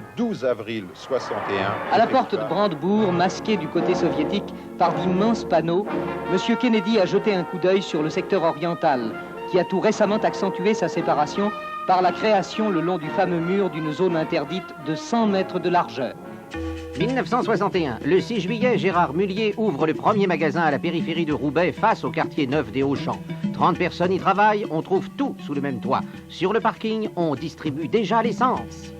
le 12 avril 61... À la porte de Brandebourg, masquée du côté soviétique par d'immenses panneaux, M. Kennedy a jeté un coup d'œil sur le secteur oriental, qui a tout récemment accentué sa séparation par la création le long du fameux mur d'une zone interdite de 100 mètres de largeur. 1961, le 6 juillet, Gérard Mullier ouvre le premier magasin à la périphérie de Roubaix face au quartier neuf des Hauts-Champs. 30 personnes y travaillent, on trouve tout sous le même toit. Sur le parking, on distribue déjà l'essence.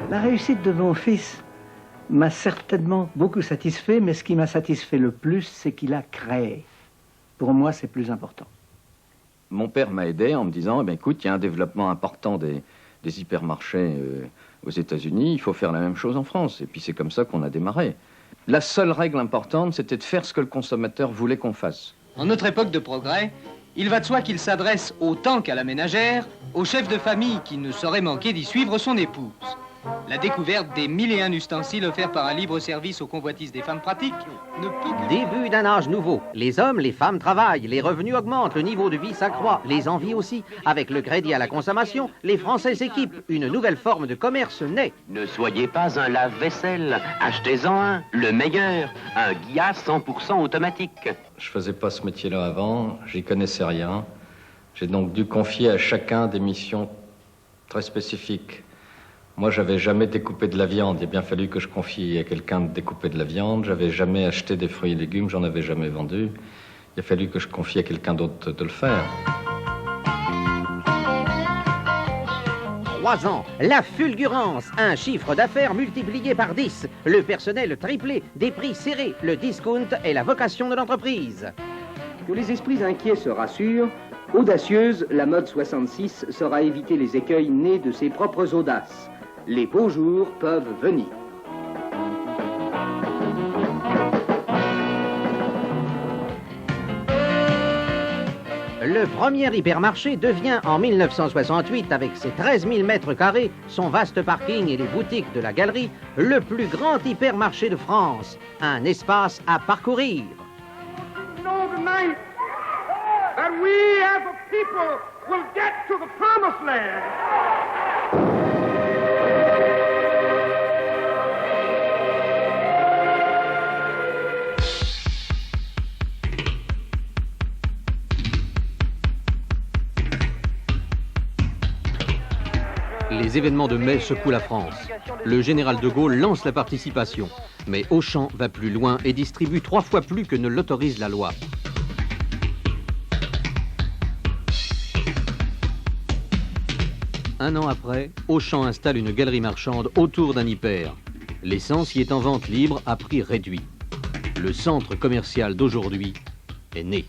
La réussite de mon fils m'a certainement beaucoup satisfait, mais ce qui m'a satisfait le plus, c'est qu'il a créé. Pour moi, c'est plus important. Mon père m'a aidé en me disant, écoute, il y a un développement important des hypermarchés aux États-Unis, il faut faire la même chose en France. Et puis c'est comme ça qu'on a démarré. La seule règle importante, c'était de faire ce que le consommateur voulait qu'on fasse. En notre époque de progrès, il va de soi qu'il s'adresse autant qu'à la ménagère, au chef de famille qui ne saurait manquer d'y suivre son épouse. La découverte des 1001 ustensiles offerts par un libre service aux convoitises des femmes pratiques ne peut que... Début d'un âge nouveau. Les hommes, les femmes travaillent, les revenus augmentent, le niveau de vie s'accroît, les envies aussi. Avec le crédit à la consommation, les Français s'équipent. Une nouvelle forme de commerce naît. Ne soyez pas un lave-vaisselle, achetez-en un, le meilleur, un Gia 100% automatique. Je faisais pas ce métier-là avant, j'y connaissais rien. J'ai donc dû confier à chacun des missions très spécifiques. Moi, j'avais jamais découpé de la viande. Il a bien fallu que je confie à quelqu'un de découper de la viande. J'avais jamais acheté des fruits et légumes, j'en avais jamais vendu. Il a fallu que je confie à quelqu'un d'autre de le faire. 3 ans, la fulgurance, un chiffre d'affaires multiplié par 10, le personnel triplé, des prix serrés, le discount est la vocation de l'entreprise. Que les esprits inquiets se rassurent, audacieuse, la mode 66 saura éviter les écueils nés de ses propres audaces. Les beaux jours peuvent venir. Le premier hypermarché devient en 1968, avec ses 13 000 mètres carrés, son vaste parking et les boutiques de la galerie, le plus grand hypermarché de France. Un espace à parcourir. Tonight that we as a people will get to the promised land. Les événements de mai secouent la France. Le général de Gaulle lance la participation. Mais Auchan va plus loin et distribue 3 fois plus que ne l'autorise la loi. Un an après, Auchan installe une galerie marchande autour d'un hyper. L'essence y est en vente libre à prix réduit. Le centre commercial d'aujourd'hui est né.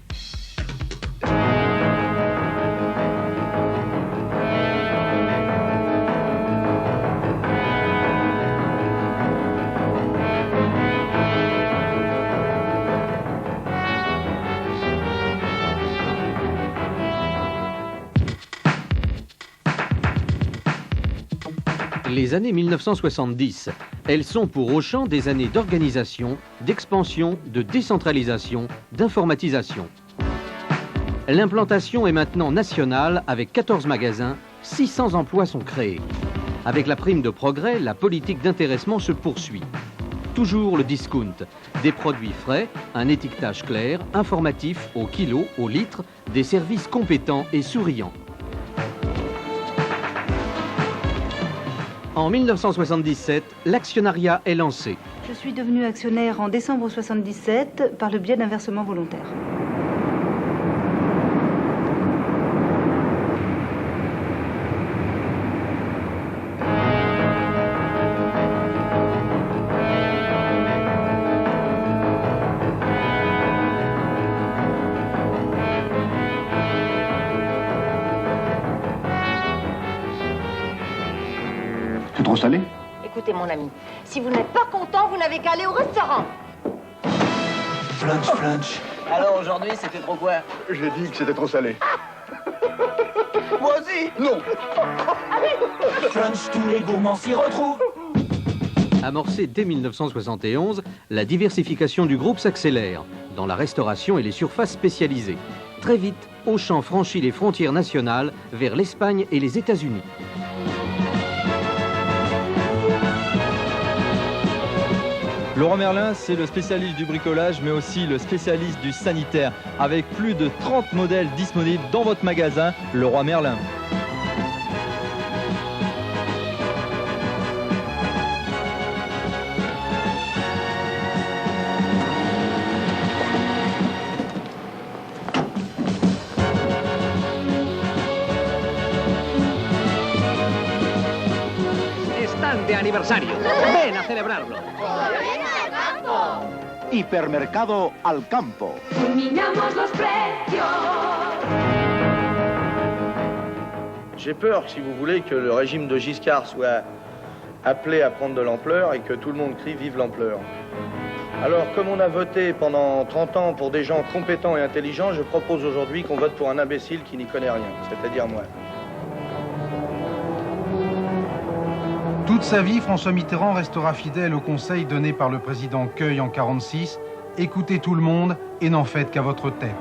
Les années 1970, elles sont pour Auchan des années d'organisation, d'expansion, de décentralisation, d'informatisation. L'implantation est maintenant nationale avec 14 magasins, 600 emplois sont créés. Avec la prime de progrès, la politique d'intéressement se poursuit. Toujours le discount, des produits frais, un étiquetage clair, informatif au kilo, au litre, des services compétents et souriants. En 1977, l'actionnariat est lancé. Je suis devenu actionnaire en décembre 1977 par le biais d'un versement volontaire. C'est trop salé? Écoutez, mon ami, si vous n'êtes pas content, vous n'avez qu'à aller au restaurant. Flunch, flunch. Alors aujourd'hui, c'était trop quoi? J'ai dit que c'était trop salé. Moi aussi. Non. Allez. Flunch, tous les gourmands s'y retrouvent. Amorcée dès 1971, la diversification du groupe s'accélère dans la restauration et les surfaces spécialisées. Très vite, Auchan franchit les frontières nationales vers l'Espagne et les États-Unis. Leroy Merlin, c'est le spécialiste du bricolage, mais aussi le spécialiste du sanitaire, avec plus de 30 modèles disponibles dans votre magasin, Leroy Merlin. Están de aniversario. Ven a celebrarlo. Hipermercado Al Campo. Minamos los precios. J'ai peur, si vous voulez, que le régime de Giscard soit appelé à prendre de l'ampleur et que tout le monde crie « Vive l'ampleur ». Alors, comme on a voté pendant 30 ans pour des gens compétents et intelligents, je propose aujourd'hui qu'on vote pour un imbécile qui n'y connaît rien, c'est-à-dire moi. Toute sa vie, François Mitterrand restera fidèle au conseil donné par le président Queuille en 1946. Écoutez tout le monde et n'en faites qu'à votre tête.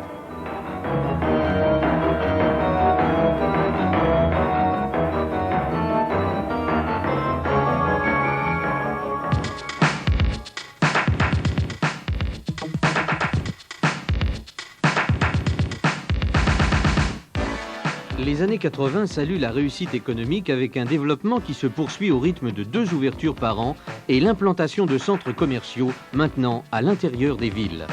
Les années 80 saluent la réussite économique avec un développement qui se poursuit au rythme de 2 ouvertures par an et l'implantation de centres commerciaux maintenant à l'intérieur des villes.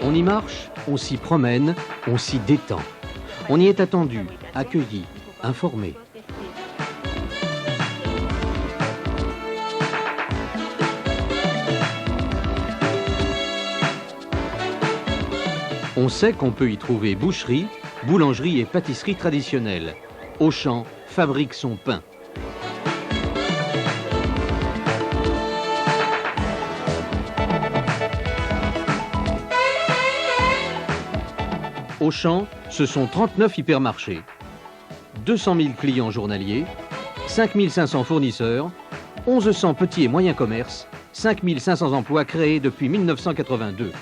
On y marche, on s'y promène, on s'y détend. On y est attendu, accueilli, informé. On sait qu'on peut y trouver boucherie, boulangerie et pâtisserie traditionnelle. Auchan fabrique son pain. Auchan, ce sont 39 hypermarchés, 200 000 clients journaliers, 5 500 fournisseurs, 1100 petits et moyens commerces, 5 500 emplois créés depuis 1982.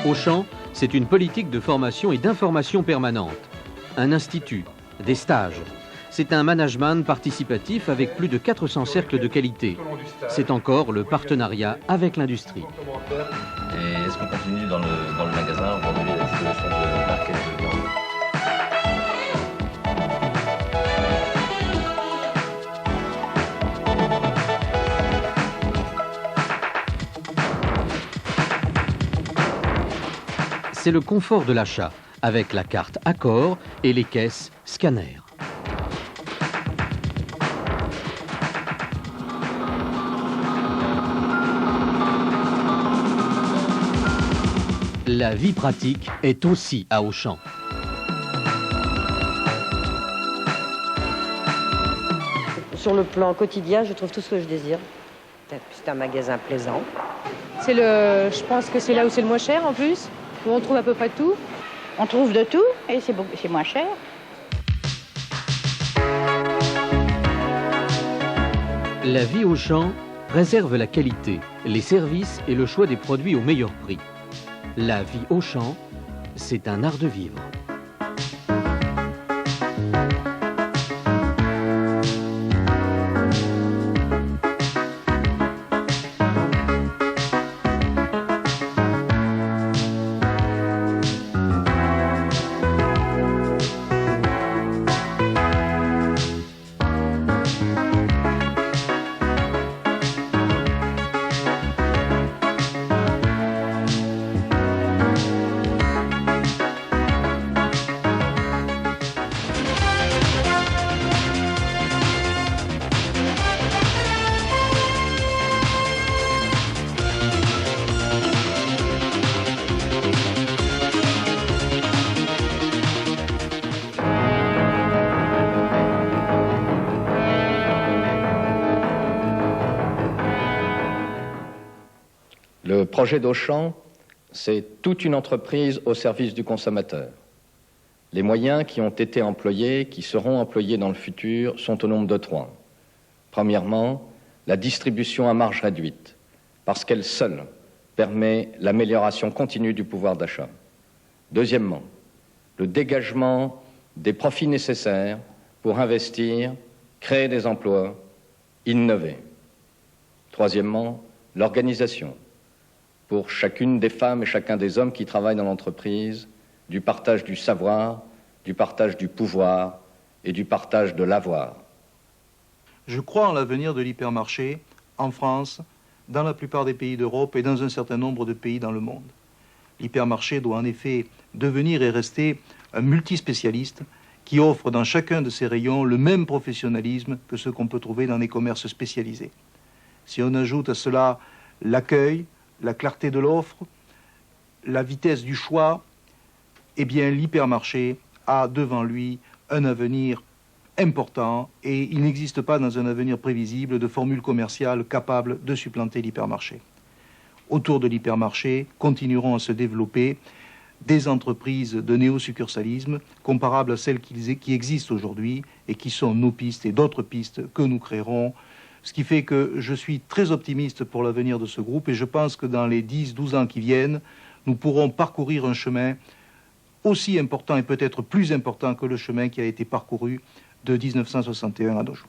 Auchan, c'est une politique de formation et d'information permanente, un institut, des stages. C'est un management participatif avec plus de 400 cercles de qualité. C'est encore le partenariat avec l'industrie. Et est-ce qu'on continue dans le magasin aujourd'hui la distribution de barquettes de viande ? C'est le confort de l'achat, avec la carte Accor et les caisses Scanner. La vie pratique est aussi à Auchan. Sur le plan quotidien, je trouve tout ce que je désire. C'est un magasin plaisant. Je pense que c'est là où c'est le moins cher en plus, où on trouve à peu près tout. On trouve de tout et c'est moins cher. La vie Auchan préserve la qualité, les services et le choix des produits au meilleur prix. La vie Auchan, c'est un art de vivre. Le projet d'Auchan, c'est toute une entreprise au service du consommateur. Les moyens qui ont été employés, qui seront employés dans le futur, sont au nombre de 3. Premièrement, la distribution à marge réduite, parce qu'elle seule permet l'amélioration continue du pouvoir d'achat. Deuxièmement, le dégagement des profits nécessaires pour investir, créer des emplois, innover. Troisièmement, l'organisation, pour chacune des femmes et chacun des hommes qui travaillent dans l'entreprise, du partage du savoir, du partage du pouvoir et du partage de l'avoir. Je crois en l'avenir de l'hypermarché en France, dans la plupart des pays d'Europe et dans un certain nombre de pays dans le monde. L'hypermarché doit en effet devenir et rester un multispécialiste qui offre dans chacun de ses rayons le même professionnalisme que ce qu'on peut trouver dans les commerces spécialisés. Si on ajoute à cela l'accueil, la clarté de l'offre, la vitesse du choix, eh bien l'hypermarché a devant lui un avenir important et il n'existe pas dans un avenir prévisible de formule commerciale capable de supplanter l'hypermarché. Autour de l'hypermarché continueront à se développer des entreprises de néo-succursalisme comparables à celles qui existent aujourd'hui et qui sont nos pistes et d'autres pistes que nous créerons. Ce qui fait que je suis très optimiste pour l'avenir de ce groupe et je pense que dans les 10-12 ans qui viennent, nous pourrons parcourir un chemin aussi important et peut-être plus important que le chemin qui a été parcouru de 1961 à nos jours.